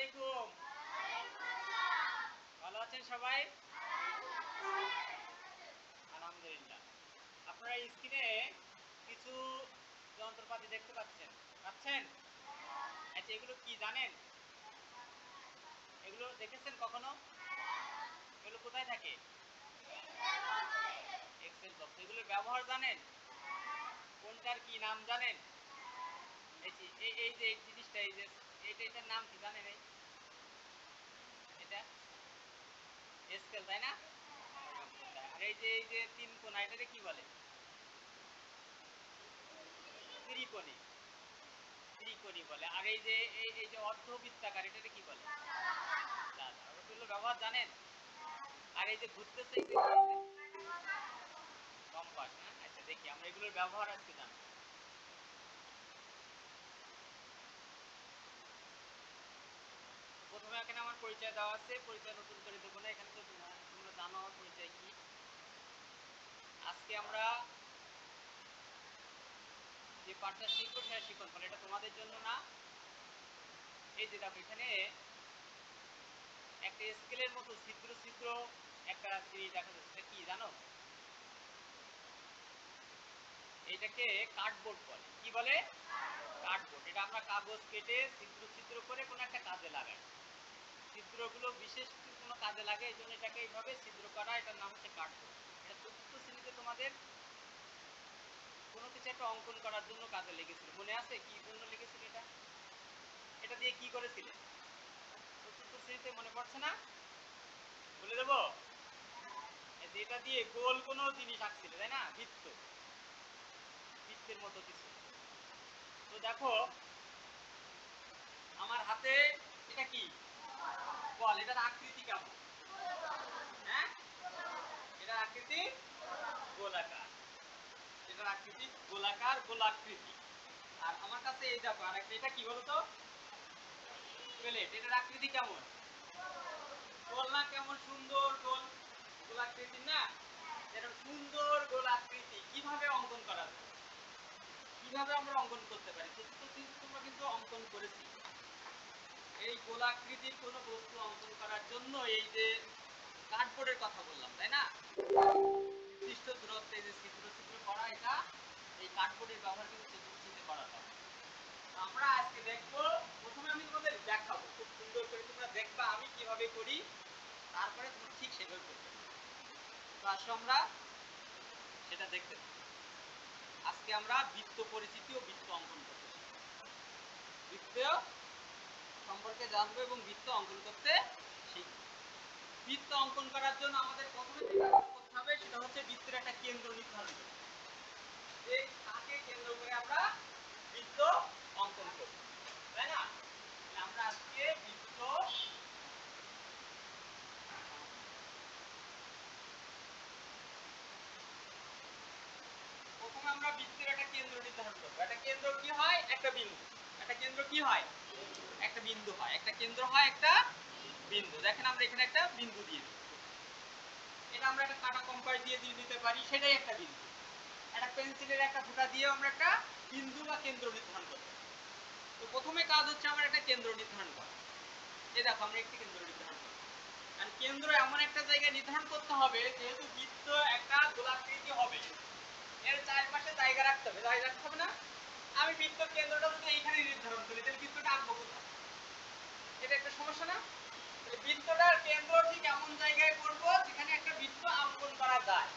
আলাইকুম। ভালো আছেন সবাই? আলহামদুলিল্লাহ। আপনারা স্ক্রিনে কিছু যন্ত্রপাতি দেখতে পাচ্ছেন? আচ্ছা, এগুলো কি জানেন? এগুলো দেখেছেন কখনো? এগুলো কোথায় থাকে? Axle box. এগুলোর ব্যবহার জানেন? কোনটার কি নাম জানেন? এই যে এই জিনিসটা, এই যে এটার নাম কি জানেন? এটা স্কেল, তাই না? আর এই যে তিন কোণা, এটাকে কি বলে? ত্রিকোণী। ত্রিকোণী বলে। আর এই যে অর্ধবৃত্তাকার, এটাকে কি বলে? দাদা, ওগুলো ব্যবহার জানেন? আর এই যে ঘুরতেছে, এই যে কম্পাস। হ্যাঁ, আচ্ছা, দেখি আমরা এগুলোর ব্যবহার আজকে জানবো। প্রথমে এখানে আমার পরিচয় দেওয়া আছে, পরিচয় নতুন করে দেবো না, এখানে তো তোমরা জানো আমার পরিচয় কি। আজকে আমরা যে পাঠটা শিখবো সেটা শিখন ফলে, এটা তোমাদের জন্য না। এই যে দেখো, এখানে একটা স্কেলের মতো ছিদ্র ছিদ্র একটা জিনিস দেখা যাচ্ছে, এটা কি জানো? এটাকে কার্ডবোর্ড বলে। কি বলে? কার্ডবোর্ড। এটা আমরা কাগজ কেটে ছিদ্র ছিদ্র করে কোনো একটা কাজে লাগাই। ছিদ্রগুলো বিশেষ কোনো কাজে লাগে, এই জন্য এটাকে এইভাবে ছিদ্র করা, এটার নাম হচ্ছে কার্ডবোর্ড। এটা চতুর্থ শ্রেণীতে তোমাদের কোনো কিছু একটা অঙ্কন করার জন্য কাজে লেগেছিল, মনে আছে? কি জন্য লেগেছিল এটা? এটা দিয়ে কি করেছিলে চতুর্থ শ্রেণীতে, মনে পড়ছে না? বলে দেবো। এটা দিয়ে গোল কোনো জিনিস আঁকছিল, তাই না? বৃত্তের মতো কিছু। তো দেখো আমার হাতে, এটা কি বল? এটার আকৃতি কেমন? হ্যাঁ, এটার আকৃতি গোলাকার। এটার আকৃতি গোলাকার, গোলাকৃতি। আর আমার কাছে এই দেখো আরেকটা, এটা কি বলতো? প্লেট। এটার আকৃতি কেমন? গোল না? কেমন সুন্দর গোল, গোলাকৃতি না? এটা সুন্দর গোলাকৃতি কিভাবে অঙ্কন করা যায়, কিভাবে আমরা অঙ্কন করতে পারি? তোমরা কিন্তু অঙ্কন করেছি। এই গোলাকৃতির কোনো বস্তু অঙ্কন করার জন্য এই যে কার্ডবোর্ডের কথা বললাম, তাই না? নির্দিষ্ট দূরত্বে যে ছিদ্র ছিদ্র করা, এটা এই কার্ডবোর্ডের ব্যবহার কিন্তু চতুর্থীতে করা হয়। আমরা আজকে দেখবো, প্রথমে আমি তোমাদের দেখাবো খুব সুন্দর করে, তোমরা দেখবা আমি কিভাবে করি, তারপরে তোমরা ঠিক সেভাবে করবে। তো আসলে আমরা সেটা দেখতে পাবো। আজকে আমরা বৃত্ত পরিচিতি ও বৃত্ত অঙ্কন করতে শিখব। বৃত্ত সম্পর্কে জানবো এবং বৃত্ত অঙ্কন করতে শিখব। বৃত্ত অঙ্কন করার জন্য আমাদের প্রথমে যেটা করতে হবে সেটা হচ্ছে বৃত্তের একটা কেন্দ্র নির্ধারণ করতে হবে। এই তাকে কেন্দ্র করে আমরা বৃত্ত অঙ্কন করব, তাই না? আমরা আজকে বৃত্ত, প্রথমে আমরা বৃত্তের একটা কেন্দ্র নির্ধারণ করব। একটা কেন্দ্র কি হয়? একটা বিন্দু। একটা কেন্দ্র কি হয়? একটা বিন্দু হয়। একটা কেন্দ্র হয় একটা বিন্দু। দেখেন আমরা এখানে একটা বিন্দু দিয়ে দিই। এটা আমরা একটা কাটা কম্পাস দিয়ে দিতে পারি, সেটাই একটা বিন্দু। একটা পেন্সিলের একটা ফুটা দিয়ে আমরা একটা বিন্দু বা কেন্দ্র নির্ধারণ করতে পারি। তো প্রথমে কাজ হচ্ছে আমার একটা কেন্দ্র নির্ধারণ করা। এই দেখো আমরা একটি কেন্দ্র নির্ধারণ করব। আর কেন্দ্র এমন একটা জায়গায় নির্ধারণ করতে হবে, যেহেতু বৃত্ত একটা গোলাকৃতি হবে, এর চারপাশে জায়গা রাখতে হবে। জায়গা রাখতে হবে না? আমি বৃত্তের কেন্দ্রটা যদি এইখানে নির্ধারণ করি, তাহলে বৃত্তটা আঁকবো কোথায়? এটা একটা সমস্যা না? তাহলে বৃত্তটার কেন্দ্র ঠিক এমন জায়গায় করব যেখানে একটা বৃত্ত অঙ্কন করা যায়।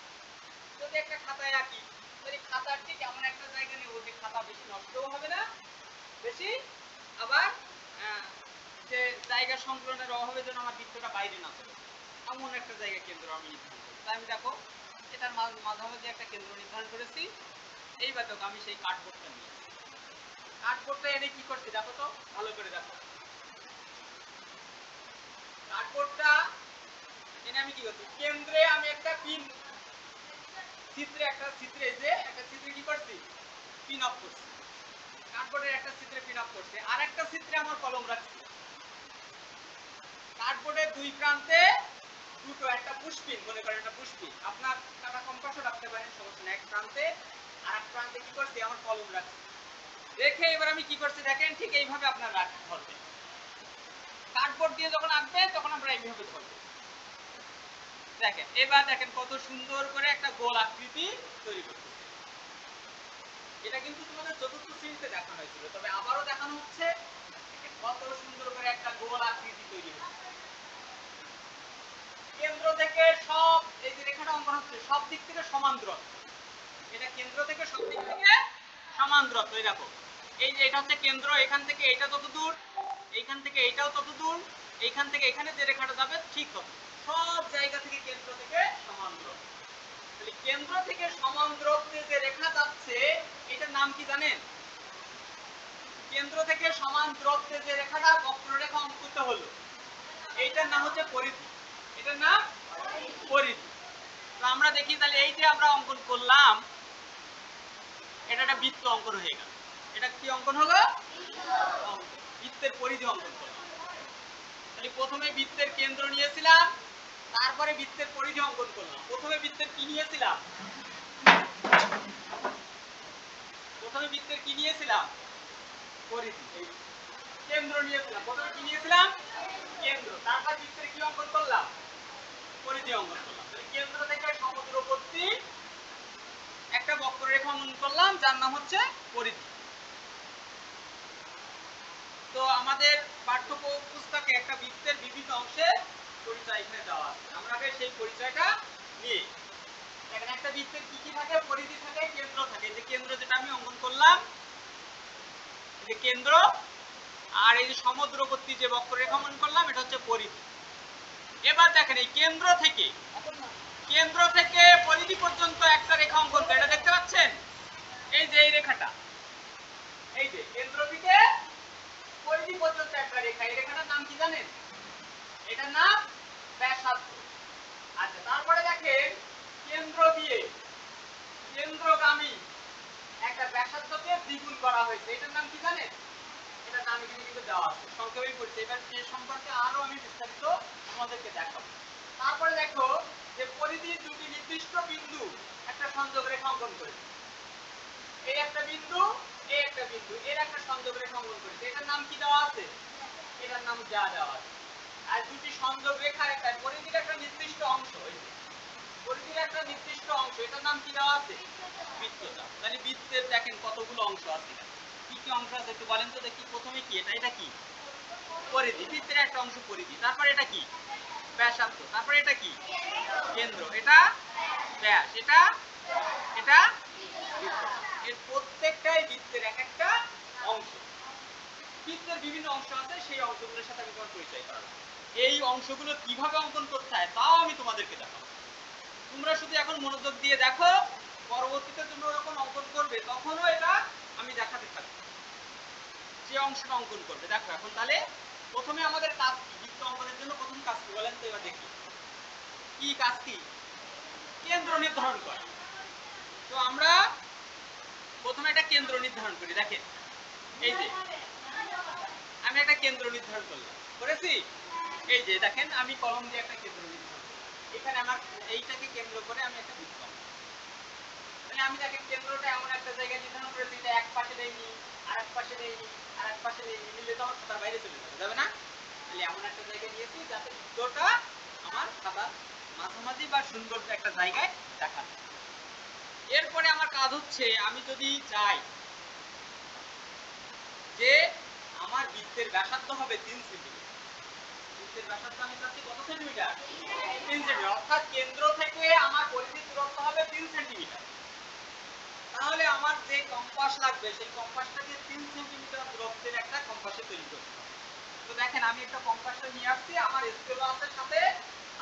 যদি একটা খাতায় আঁকি, তাহলে খাতার ঠিক এমন একটা জায়গা নেব যে খাতা বেশি নষ্টও হবে না, বেশি আবার যে জায়গা সংকলনের অভাবে যেন আমার বৃত্তটা বাইরে না চলে, এমন একটা জায়গা কেন্দ্র আমি নির্ধারণ করি। তাই আমি দেখো এটার মাঝামাঝি একটা কেন্দ্র নির্ধারণ করেছি। এইবার দেখো আমি সেই কার্ডবোর্ডটা নিয়ে, কার্ডবোর্ডটা এনে কি করছি দেখো তো, ভালো করে দেখো। কার্ডবোর্ডটা এনে আমি কি করছি, কেন্দ্রে আমি একটা পিন, চিত্রে যে একটা চিত্রে কি করছি, পিন অফ করছি। কার্ডবোর্ডের একটা চিত্রে পিন অফ করছে, আর একটা চিত্রে আমার কলম রাখছি। কার্ডবোর্ডের দুই প্রান্তে দুটো, একটা পুশপিন, মনে করেন একটা পুশপিন, আপনার কাটা কম্পাসও রাখতে পারেন, সমস্যা নেই। এক প্রান্তে আর এক প্রান্তে কি করছি, আমার কলম রাখছি। রেখে এবার আমি কি করছি দেখেন, ঠিক এইভাবে আপনার রাখতে হবে। কার্ডবোর্ড দিয়ে যখন আঁকবে তখন আমরা এইভাবে ধরবো। দেখেন এবার দেখেন কত সুন্দর করে একটা গোল আকৃতি তৈরি করতেছে। এটা কিন্তু তোমাদের চতুর্থ শ্রেণীতে দেখানো হয়েছিল, তবে আবারও দেখানো হচ্ছে। কত সুন্দর করে একটা গোল আকৃতি তৈরি হচ্ছে। কেন্দ্র থেকে সব এই যে রেখাটা অঙ্কন হচ্ছে সব দিক থেকে সমান দূরত্ব। এটা কেন্দ্র থেকে সব দিক থেকে সমান দূরত্ব। এই দেখো এই যে এটা হচ্ছে কেন্দ্র, এখান থেকে এটা তত দূর, এইখান থেকে এইটাও তত দূর, এইখান থেকে এখানে যে রেখাটা যাবে ঠিক তত, সব জায়গা থেকে কেন্দ্র থেকে সমান দূরত্ব। তাহলে কেন্দ্র থেকে সমান দূরত্বে যে রেখা যাচ্ছে এটার নাম কি জানেন? কেন্দ্র থেকে সমান দূরত্বে যে রেখাটা বক্ররেখা অঙ্কিত হলো এইটার নাম হচ্ছে পরিধি। এটার নাম পরিধি। তো আমরা দেখি তাহলে এই যে আমরা অঙ্কন করলাম এটা একটা বৃত্ত অঙ্কন হয়ে গেল। এটা কি অঙ্কন হলো? বৃত্তের পরিধি অঙ্কন করলাম। তাহলে প্রথমে বৃত্তের কেন্দ্র নিয়েছিলাম, তারপরে বৃত্তের পরিধি অঙ্কন করলাম। প্রথমে বৃত্তের কি নিয়েছিলাম? প্রথমে বৃত্তের কি নিয়েছিলাম? পরিধি। কেন্দ্র নিয়েছিলাম। প্রথমে কি নিয়েছিলাম? কেন্দ্র। তারপর বৃত্তের কি অঙ্কন করলাম? পরিধি অঙ্কন করলাম। তাহলে কেন্দ্র থেকে সমদূরবর্তী একটা বক্ররেখা অঙ্কন করলাম যার নাম হচ্ছে পরিধি। তো আমাদের পাঠ্য পুস্তকে একটা বৃত্তের বিভিন্ন অংশের পরিচয় এখানে দেওয়া আছে। আমরা আগে সেই পরিচয়টা নিই। এখানে একটা বৃত্তের কি কি থাকে? পরিধি থাকে, কেন্দ্র থাকে। যে কেন্দ্র যেটা আমি অঙ্কন করলাম, যে কেন্দ্র, আর এই যে সমদূরবর্তী যে বক্ররেখা অঙ্কন করলাম এটা হচ্ছে পরিধি। এবার দেখেন এই কেন্দ্র থেকে পরিধি পর্যন্ত একটা রেখা অঙ্কন করে, এটা দেখতে পাচ্ছেন? এই যে এই রেখাটা, এই যে কেন্দ্র থেকে পরিধি পর্যন্ত একটা রেখা, এই রেখাটার নাম কি জানেন? এটার নাম ব্যাসার্ধ। আচ্ছা, তারপরে দেখেন কেন্দ্র দিয়ে কেন্দ্রগামী একটা ব্যাসার্ধকে দ্বিগুণ করা হয়েছে, এটার নাম কি জানেন? এটার নাম এখানে কিন্তু দেওয়া আছে, সংক্ষেপেই পড়ছে। এবার এর সম্পর্কে আরো আমি বিস্তারিত তোমাদেরকে দেখাবো। তারপরে দেখো যে পরিধির দুটি নির্দিষ্ট বিন্দু একটা সংযোগ রেখা অঙ্কন করেছে। এই একটা বিন্দু, এই একটা বিন্দু, এর একটা সংযোগ রেখা অঙ্কন করেছে। এটার নাম কি দেওয়া আছে? এটার নাম যা দেওয়া আছে। আর দুটি সংযোগ রেখা একটা পরিধির একটা নির্দিষ্ট অংশ, পরিধির একটা নির্দিষ্ট অংশ, এটার নাম কি দেওয়া আছে? বৃত্তচাপ। তাহলে বৃত্তের দেখেন কতগুলো অংশ আছে, কি কি অংশ আছে একটু বলেন তো দেখি। প্রথমে কি এটা কি? পরিধি। বৃত্তের একটা অংশ পরিধি। তারপর এটা কি? ব্যাসার্ধ। তারপর এটা কি? কেন্দ্র। এটা ব্যাস। এটা এটা এর প্রত্যেকটাই বৃত্তের এক একটা অংশ। বৃত্তের বিভিন্ন অংশ আছে, সেই অংশগুলোর সাথে আমি তোমার পরিচয় করাবো। এই অংশগুলো কিভাবে অঙ্কন করতে হয় তাও আমি তোমাদেরকে দেখাবো। তোমরা শুধু এখন মনোযোগ দিয়ে দেখো, পরবর্তীতে তোমরা যখন অঙ্কন করবে তখনও এটা আমি দেখাতে থাকবো যে অংশটা অঙ্কন করবে। দেখো এখন তাহলে প্রথমে আমাদের কাজ কি? বৃত্ত অঙ্কনের জন্য প্রথম কাজ কি বলেন তো? এবার দেখি কি কাজ কি? কেন্দ্র নির্ধারণ করা। তো আমরা প্রথমে একটা কেন্দ্র নির্ধারণ করি। দেখেন এই যে আমি একটা কেন্দ্র নির্ধারণ করলাম, করেছি? এই যে দেখেন আমি কলম দিয়ে একটা কেন্দ্র নির্ধারণ করলাম। এখানে আমার এইটাকে কেন্দ্র করে আমি একটা বৃত্ত আঁকলাম। তাহলে আমি দেখেন কেন্দ্রটা এমন একটা জায়গায় নির্ধারণ করেছি, এটা এক পাশে দেইনি, আর এক পাশে দেইনি, আর এক পাশে দেইনি, নিলে তো আমার খাতার বাইরে চলে যাবে না? তাহলে এমন একটা জায়গায় নিয়েছি যাতে বৃত্তটা আমার খাতার মাঝামাঝি বা সুন্দর একটা জায়গায় দেখা যায়। এরপরে আমার কাজ হচ্ছে, আমি যদি চাই যে আমার বৃত্তের ব্যাসার্ধ হবে 3 সেন্টিমিটার, বৃত্তের ব্যাসার্ধ আমি চাচ্ছি কত সেন্টিমিটার? 3 সেন্টিমিটার। অর্থাৎ কেন্দ্র থেকে আমার পরিধির দূরত্ব হবে 3 সেন্টিমিটার। তাহলে আমার যে কম্পাস লাগবে সেই কম্পাসটাকে 3 সেন্টিমিটার দূরত্বের একটা কম্পাসে তৈরি করতে হবে। তো দেখেন আমি একটা কম্পাসটা নিয়ে আসছি, আমার স্কেল আছে সাথে।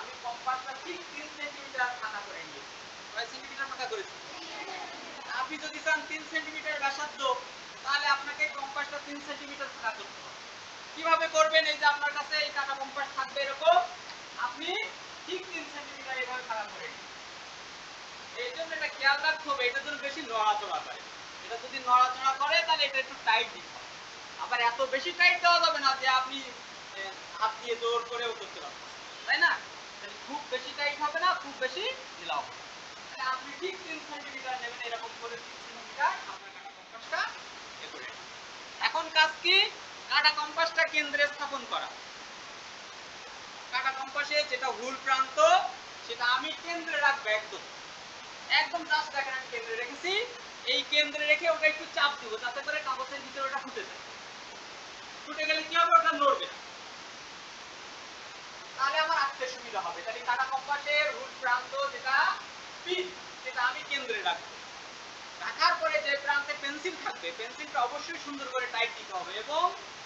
আমি কম্পাসটা ঠিক 3 সেন্টিমিটার ফাঁকা করে নিয়েছি। কয় সেন্টিমিটার ফাঁকা করেছি? আপনি যদি চান 3 সেন্টিমিটার ব্যাসার্ধ, তাহলে আপনাকে কম্পাসটা 3 সেন্টিমিটার ফাঁকা করতে হবে। কিভাবে করবেন? এই যে আপনার কাছে এই কাটা কম্পাস থাকবে এরকম, আপনি ঠিক 3 সেন্টিমিটার এইভাবে ফাঁকা করে নিন। এই জন্য এটা খেয়াল রাখতে হবে, এটা যেন বেশি নড়াচড়া করে। এটা যদি নড়াচড়া করে তাহলে এটা একটু টাইট দিতে হবে। আবার এত বেশি টাইট দেওয়া যাবে না যে আপনি হাত দিয়ে জোর করেও করতে পারবেন, তাই না? তাহলে খুব বেশি টাইট হবে না, খুব বেশি ঢিলাও হবে। তাহলে আপনি ঠিক 3 সেন্টিমিটার নেবেন, এরকম করে 3 সেন্টিমিটার আপনার কাটা কম্পাসটা এ করে। এখন কাজ কি? কাটা কম্পাসটা কেন্দ্রে স্থাপন করা। কাটা কম্পাসে যেটা হুল প্রান্ত সেটা আমি কেন্দ্রে রাখবো, একদম একদম জাস্ট দেখেন আমি কেন্দ্রে রেখেছি। এই কেন্দ্রে রেখে ওটা একটু চাপ দিব যাতে করে কাগজের ভিতরে ওটা ফুটে যায়। ফুটে গেলে কি হবে, ওটা নড়বে না, তাহলে আমার আঁকতে সুবিধা হবে। তাহলে কাটা কম্পাসের হুল প্রান্ত যেটা পিন সেটা আমি কেন্দ্রে রাখবো। রাখার পরে যে প্রান্তে পেন্সিল থাকবে পেন্সিলটা অবশ্যই সুন্দর করে টাইট দিতে হবে এবং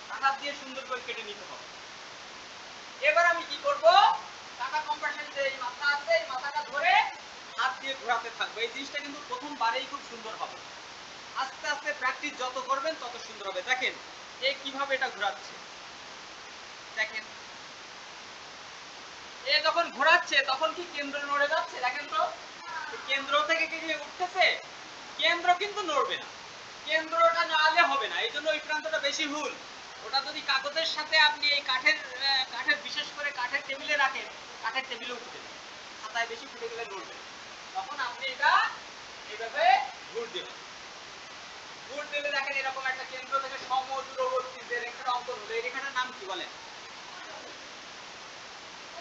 কাঁটা দিয়ে সুন্দর করে কেটে নিতে হবে। এবার আমি কি করব, কাটা কম্পাসের যে এই মাথা আছে এই মাথাটা ধরে হাত দিয়ে ঘোরাতে থাকবো। এই জিনিসটা কিন্তু প্রথমবারেই খুব সুন্দর হবে, আস্তে আস্তে প্র্যাকটিস যত করবেন তত সুন্দর হবে। দেখেন এ কিভাবে এটা ঘোরাচ্ছে, দেখেন এ যখন ঘোরাচ্ছে তখন কি কেন্দ্র নড়ে যাচ্ছে, দেখেন তো কেন্দ্র থেকে কি উঠতেছে, কেন্দ্র কিন্তু নড়বে না, কেন্দ্রটা নাড়লে হবে না, এই জন্য ওই প্রান্তটা বেশি হুল। ওটা যদি কাগজের সাথে আপনি এই কাঠের বিশেষ করে কাঠের টেবিলে রাখেন, কাঠের টেবিলে উঠবে না, খাতায় বেশি ফুটে গেলে নড়বে, তখন আপনি এটা এইভাবে ঘুর দেবেন। ঘুর দিলে দেখেন এরকম একটা কেন্দ্র থেকে সমদূরবর্তী যে রেখাটা অঙ্কন হলো, এই রেখাটার নাম কি বলেন?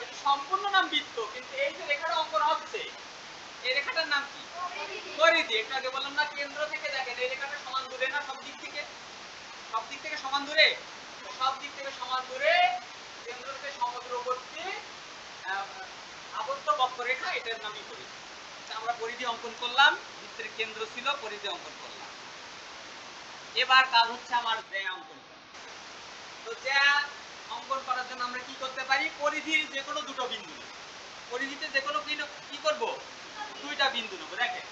এর সম্পূর্ণ নাম বৃত্ত, কিন্তু এই যে রেখাটা অঙ্কন হচ্ছে এই রেখাটার নাম কি? পরিধি। একটু আগে বললাম না, কেন্দ্র থেকে দেখেন এই রেখাটা সমান দূরে না, সব দিক থেকে সমান দূরে, সব দিক থেকে সমান দূরে কেন্দ্র থেকে সমদূরবর্তী আবদ্ধ বক্ররেখা, এটার নামই পরিধি। আমরা পরিধি অঙ্কন করলাম, বৃত্তের কেন্দ্র ছিল, পরিধি অঙ্কন করলাম। এবার কাজ হচ্ছে আমার জ্যা অঙ্কন করা। তো জ্যা অঙ্কন করার জন্য আমরা কি করতে পারি, পরিধির যে কোনো দুটো বিন্দু নেব। পরিধিতে যে কোনো কি করব, দুইটা বিন্দু নেব। দেখেন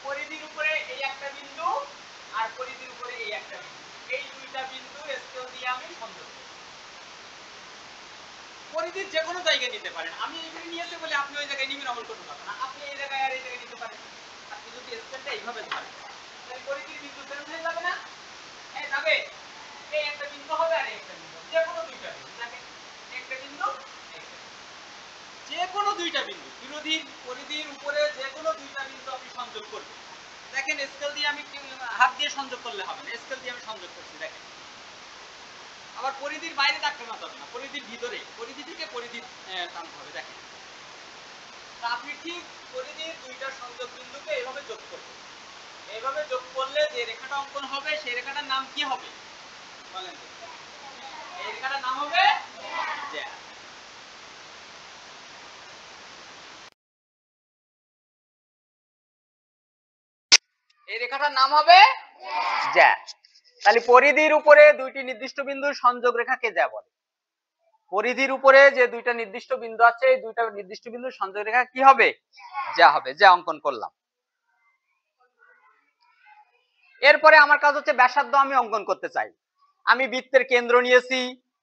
পরিধির উপরে এই একটা বিন্দু আর পরিধির উপরে এই একটা বিন্দু, এই দুইটা বিন্দু স্কেল দিয়ে আমি সংযোগ করব। পরিধির যে কোনো জায়গায় নিতে পারেন, আমি এখানে নিয়েছি বলে আপনি ওই জায়গায় নিবেন এমন কোনো কথা না, আপনি এই জায়গায় আর এই জায়গায় নিতে পারেন। আপনি যদি স্কেলটা এইভাবে ধরেন তাহলে পরিধির বিন্দু চেঞ্জ হয়ে যাবে না, এই যাবে, এই একটা বিন্দু হবে আর এই একটা বিন্দু, যে কোনো দুইটা বিন্দু, দেখেন একটা বিন্দু যে কোনো দুইটা বিন্দু পরিধির উপরে যে কোনো দুইটা বিন্দু আপনি সংযোগ করবেন। দেখেন স্কেল দিয়ে আমি হাত দিয়ে সংযোগ করলে হবে না, স্কেল দিয়ে আমি সংযোগ করছি। দেখেন আবার পরিধির বাইরে টানতে না যাবে না, পরিধির ভিতরে, পরিধি থেকে পরিধি টানতে হবে। দেখেন আপনি ঠিক পরিধির দুইটা সংযোগ বিন্দুকে এইভাবে যোগ করবেন। এইভাবে যোগ করলে যে রেখাটা অঙ্কন হবে সেই রেখাটার নাম কি হবে বলেন? এই রেখাটার নাম হবে জ্যা। এই রেখাটার নাম হবে জ্যা। তাহলে পরিধির উপরে দুইটি নির্দিষ্ট বিন্দুর সংযোগ রেখাকে জ্যা বলে। পরিধির উপরে যে দুইটা নির্দিষ্ট বিন্দু আছে এই দুইটা নির্দিষ্ট বিন্দুর সংযোগ রেখা কি হবে, জ্যা হবে। জ্যা অঙ্কন করলাম। এরপরে আমার কাজ হচ্ছে ব্যাসার্ধ আমি অঙ্কন করতে চাই। আমি বৃত্তের কেন্দ্র নিয়েছি,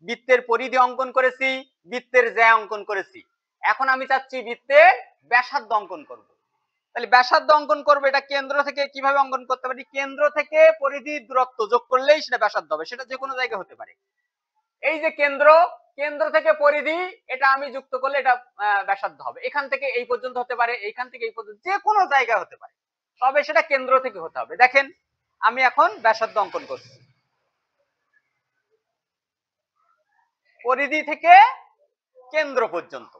বৃত্তের পরিধি অঙ্কন করেছি, বৃত্তের জ্যা অঙ্কন করেছি, এখন আমি চাচ্ছি বৃত্তের ব্যাসার্ধ অঙ্কন করব। তাহলে ব্যাসার্ধ অঙ্কন করবো, এটা কেন্দ্র থেকে কিভাবে অঙ্কন করতে পারি, কেন্দ্র থেকে পরিধির দূরত্ব যোগ করলেই সেটা ব্যাসার্ধ হবে, সেটা যে কোনো জায়গায় হতে পারে। এই যে কেন্দ্র, কেন্দ্র থেকে পরিধি, এটা আমি যুক্ত করলে এটা ব্যাসার্ধ হবে। এখান থেকে এই পর্যন্ত হতে পারে, এইখান থেকে এই পর্যন্ত, যে কোনো জায়গায় হতে পারে, তবে সেটা কেন্দ্র থেকে হতে হবে। দেখেন আমি এখন ব্যাসার্ধ অঙ্কন করছি, পরিধি থেকে কেন্দ্র পর্যন্ত।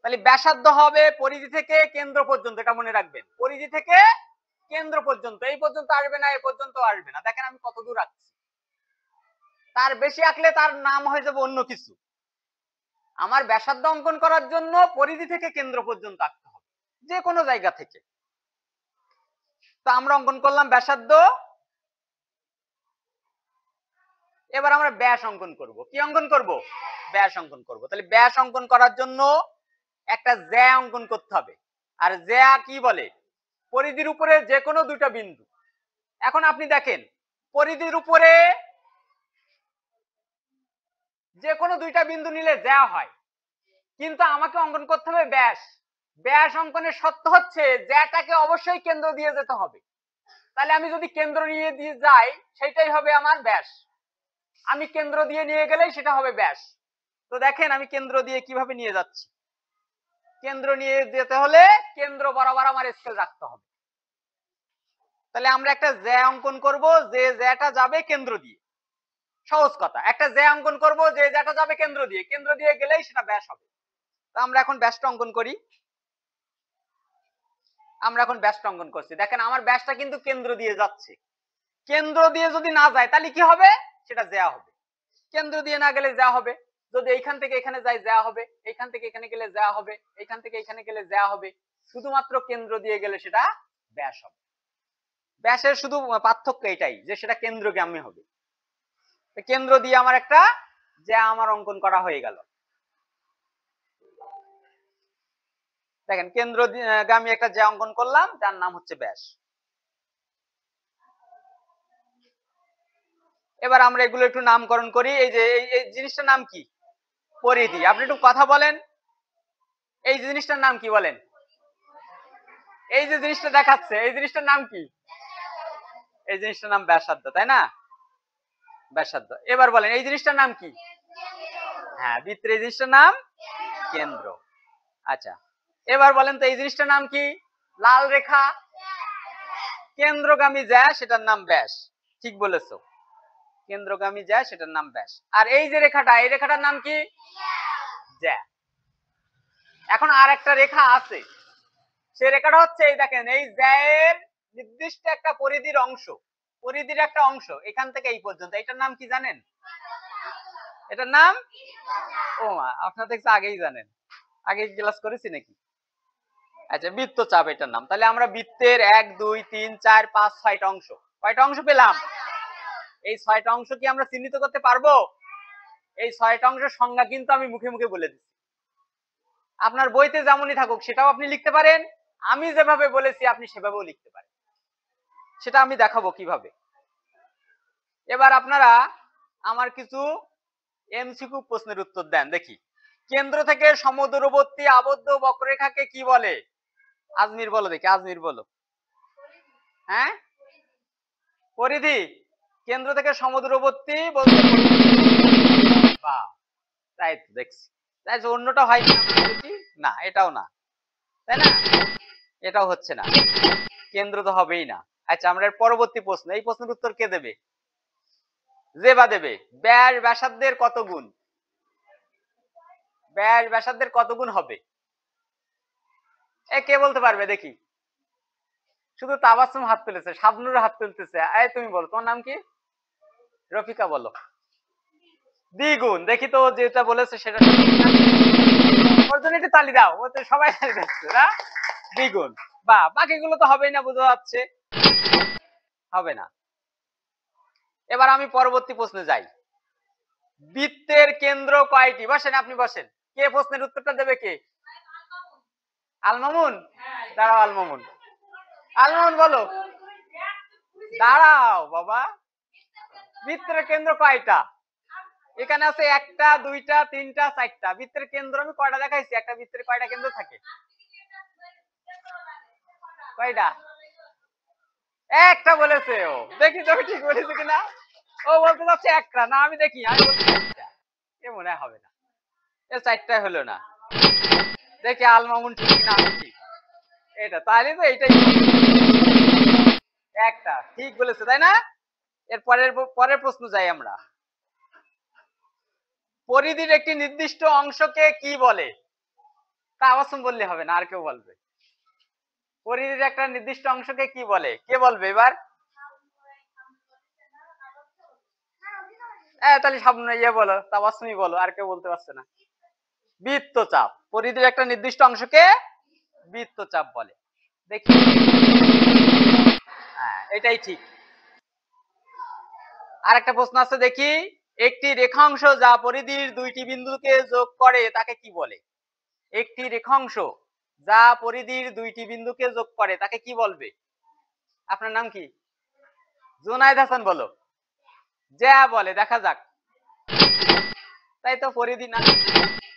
তাহলে ব্যাসার্ধ হবে পরিধি থেকে কেন্দ্র পর্যন্ত, এটা মনে রাখবেন, পরিধি থেকে কেন্দ্র পর্যন্ত। এই পর্যন্ত আসবে না, এই পর্যন্ত আসবে না। দেখেন আমি কত দূর আঁকছি, তার বেশি আঁকলে তার নাম হয়ে যাবে অন্য কিছু। আমার ব্যাসার্ধ অঙ্কন করার জন্য পরিধি থেকে কেন্দ্র পর্যন্ত আঁকতে হবে, যে কোনো জায়গা থেকে। তো আমরা অঙ্কন করলাম ব্যাসার্ধ। এবার আমরা ব্যাস অঙ্কন করব। কি অঙ্কন করব? ব্যাস অঙ্কন করব। তাহলে ব্যাস অঙ্কন করার জন্য একটা জ্যা অঙ্কন করতে হবে। আর জ্যা কি বলে, পরিধির উপরে যে কোনো দুইটা বিন্দু। এখন আপনি দেখেন পরিধির উপরে যে কোনো দুইটা বিন্দু নিলে জ্যা হয়, কিন্তু আমাকে অঙ্কন করতে হবে ব্যাস। ব্যাস অঙ্কনের শর্ত হচ্ছে জ্যাটাকে অবশ্যই কেন্দ্র দিয়ে যেতে হবে। তাহলে আমি যদি কেন্দ্র নিয়ে দিয়ে যাই সেটাই হবে আমার ব্যাস, আমি কেন্দ্র দিয়ে নিয়ে গেলেই সেটা হবে ব্যাস। তো দেখেন আমি কেন্দ্র দিয়ে কিভাবে নিয়ে যাচ্ছি। কেন্দ্র নিয়ে যেতে হলে কেন্দ্র বরাবর আমার স্কেল রাখতে হবে। তাহলে আমরা একটা জ্যা অঙ্কন করব, যে জ্যাটা যাবে কেন্দ্র দিয়ে। সহজ কথা, একটা জ্যা অঙ্কন করব যে জ্যাটা যাবে কেন্দ্র দিয়ে, কেন্দ্র দিয়ে গেলেই সেটা ব্যাস হবে। তো আমরা এখন ব্যাসটা অঙ্কন করি। আমরা এখন ব্যাসটা অঙ্কন করছি। দেখেন আমার ব্যাসটা কিন্তু কেন্দ্র দিয়ে যাচ্ছে। কেন্দ্র দিয়ে যদি না যায় তাহলে কি হবে? সেটা জ্যা হবে। কেন্দ্র দিয়ে না গেলে জ্যা হবে। যদি এইখান থেকে এখানে যায় জ্যা হবে, এইখান থেকে এখানে গেলে জ্যা হবে, এইখান থেকে এখানে গেলে জ্যা হবে। শুধুমাত্র কেন্দ্র দিয়ে গেলে সেটা ব্যাস হবে। ব্যাসের শুধু পার্থক্য এটাই যে সেটা কেন্দ্রগামী হবে। কেন্দ্র দিয়ে আমার একটা জ্যা আমার অঙ্কন করা হয়ে গেল। দেখেন কেন্দ্রগামী একটা জ্যা অঙ্কন করলাম, যার নাম হচ্ছে ব্যাস। এবার আমরা এগুলো একটু নামকরণ করি। এই যে এই জিনিসটার নাম কি? পরিধি। আপনি একটু কথা বলেন, এই জিনিসটার নাম কি বলেন? এই যে জিনিসটা দেখাচ্ছে এই জিনিসটার নাম কি? এই জিনিসটার নাম ব্যাসার্ধ, তাই না? ব্যাসার্ধ। এবার বলেন এই জিনিসটার নাম কি? হ্যাঁ, বৃত্তের এই জিনিসটার নাম কেন্দ্র। আচ্ছা, এবার বলেন তো এই জিনিসটার নাম কি? লাল রেখা কেন্দ্রগামী জ্যা, সেটার নাম ব্যাস। ঠিক বলেছো, কেন্দ্রগামী জ্যা সেটার নাম ব্যাস। আর এই যে রেখাটা, এই রেখাটার নাম কি? জ্যা। এখন আর একটা রেখা আছে, সেই রেখাটা হচ্ছে এই দেখেন এই জ্যায়ের নির্দিষ্ট একটা পরিধির অংশ, পরিধির একটা অংশ এখান থেকে এই পর্যন্ত, এটার নাম কি জানেন? এটার নাম, ও মা, আপনারা দেখছি আগেই জানেন, আগে ক্লাস করেছি নাকি? আচ্ছা, বৃত্তচাপ এটার নাম। তাহলে আমরা বৃত্তের 1 2 3 4 5 6টা অংশ, কয়টা অংশ পেলাম? এই 6টা অংশ কি আমরা চিহ্নিত করতে পারবো? এই 6টা অংশের সংজ্ঞা কিন্তু আমি মুখে মুখে বলে দিচ্ছি। আপনার বইতে যেমনই থাকুক সেটাও আপনি লিখতে পারেন, আমি যেভাবে বলেছি আপনি সেভাবেও লিখতে পারেন, সেটা আমি দেখাবো কিভাবে। এবার আপনারা আমার কিছু এমসিকিউ প্রশ্নের উত্তর দেন দেখি। কেন্দ্র থেকে সমদূরবর্তী আবদ্ধ বক্ররেখাকে কি বলে? আজমির বলো দেখি, আজমির বলো। হ্যাঁ, পরিধি। কেন্দ্র থেকে সমদূরবর্তী বলতে বাহ, তাই তো দেখছি। তাই অন্যটা হয় কি দেখি? না, এটাও না, তাই না? এটাও হচ্ছে না, কেন্দ্র তো হবেই না। আচ্ছা, আমরা পরবর্তী প্রশ্ন, এই প্রশ্নের উত্তর কে দেবে? যে বা দেবে। ব্যাস ব্যাসার্ধের কত গুণ? ব্যাস ব্যাসার্ধের কত গুণ হবে? এ কে বলতে পারবে দেখি? শুধু তাবাসসুম হাত তুলেছে, শাবনুর হাত তুলতেছে। এই তুমি বলো, তোমার নাম কি? রফিকা বলো। দ্বিগুণ। দেখি তো যেটা বলেছে সেটা ওর জন্য একটু তালি দাও, ও তো সবাই তালি দিচ্ছে না? দ্বিগুণ। বা বাকিগুলো তো হবেই না, বোঝা যাচ্ছে হবে না। এবার আমি পরবর্তী প্রশ্নে যাই। বৃত্তের কেন্দ্র কয়টি? বসেন, আপনি বসেন। কে প্রশ্নের উত্তরটা দেবে? কে? আলমামুন। দাঁড়াও আলমামুন, আলমামুন বলো। দাঁড়াও বাবা, বৃত্তের কেন্দ্র কয়টা? এখানে আছে 1টা 2টা 3টা 4টা। বৃত্তের কেন্দ্র আমি কয়টা দেখাইছি? একটা বৃত্তের কয়টা কেন্দ্র থাকে? কয়টা? একটা বলেছে ও। দেখি তো ঠিক বলেছে কিনা। ও বলতে যাচ্ছে একটা, না আমি দেখি, আমি বলছি একটা। এ মনে হবে না, এ 4টা হলো না। দেখি আলমামুন ঠিক কিনা, আমি ঠিক। এটা তাহলে তো এইটাই একটা, ঠিক বলেছে তাই না? এর পরের প্রশ্ন যাই আমরা। পরিধির একটি নির্দিষ্ট অংশকে কি বলে? তা আবাসন বললে হবে না, আর কেউ বলবে। পরিধির একটা নির্দিষ্ট অংশকে কি বলে? কে বলবে এবার? তাহলে সামনে ইয়ে বলো, তাবাসসুমি বলো, আর কেউ বলতে পারছে না। বৃত্তচাপ। পরিধির একটা নির্দিষ্ট অংশকে বৃত্তচাপ বলে। দেখি, হ্যাঁ এটাই ঠিক। আর একটা প্রশ্ন আছে দেখি। একটি রেখাংশ যা পরিধির 2টি বিন্দুকে যোগ করে তাকে কি বলে? একটি রেখাংশ যা পরিধির 2টি বিন্দুকে যোগ করে তাকে কি বলবে? আপনার নাম কি? জুনায়েদ হাসান বলো। যা বলে, দেখা যাক। তাই তো, পরিধি না,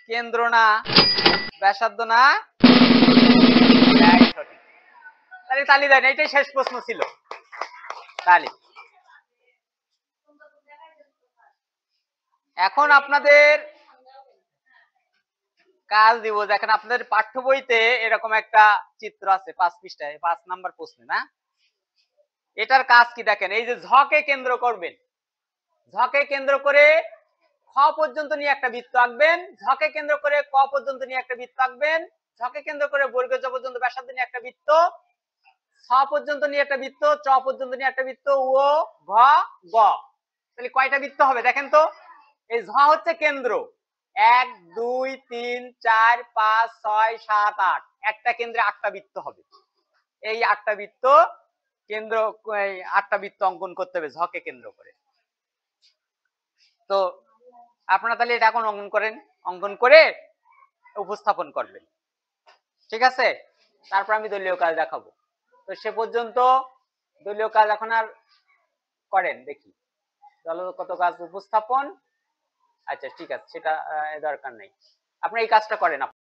কেন্দ্র না, ব্যাসার্ধ না, সঠিক। তাহলে তালি দেন, এইটাই শেষ প্রশ্ন ছিল। তালি। এখন আপনাদের কাজ দিব। দেখেন আপনাদের পাঠ্য বইতে এরকম একটা চিত্র আছে 5 পৃষ্ঠায়, 5 নাম্বার প্রশ্নে না? এটার কাজ কি দেখেন, এই যে ঝকে কেন্দ্র করবেন, ঝকে কেন্দ্র করে খ পর্যন্ত নিয়ে একটা বৃত্ত আঁকবেন, ঝকে কেন্দ্র করে ক পর্যন্ত নিয়ে একটা বৃত্ত আঁকবেন, ঝকে কেন্দ্র করে বর্গজ পর্যন্ত ব্যাসার্ধ নিয়ে একটা বৃত্ত, ছ পর্যন্ত নিয়ে একটা বৃত্ত, চ পর্যন্ত নিয়ে একটা বৃত্ত, ও ঘ গ। তাহলে কয়টা বৃত্ত হবে দেখেন তো। এই ঝ হচ্ছে কেন্দ্র, 1 2 3 4 5 6 7 8, একটা কেন্দ্রে 8টা বৃত্ত হবে। এই 8টা বৃত্ত কেন্দ্র, এই 8টা বৃত্ত অঙ্কন করতে হবে ঝকে কেন্দ্র করে। তো আপনারা তাহলে এটা এখন অঙ্কন করে উপস্থাপন করবেন, ঠিক আছে? তারপর আমি দলীয় কাজ দেখাবো। তো সে পর্যন্ত দলীয় কাজ এখন আর করেন দেখি, দলগত কাজ উপস্থাপন। আচ্ছা ঠিক আছে, সেটা দরকার নেই, আপনারা এই কাজটা করেন।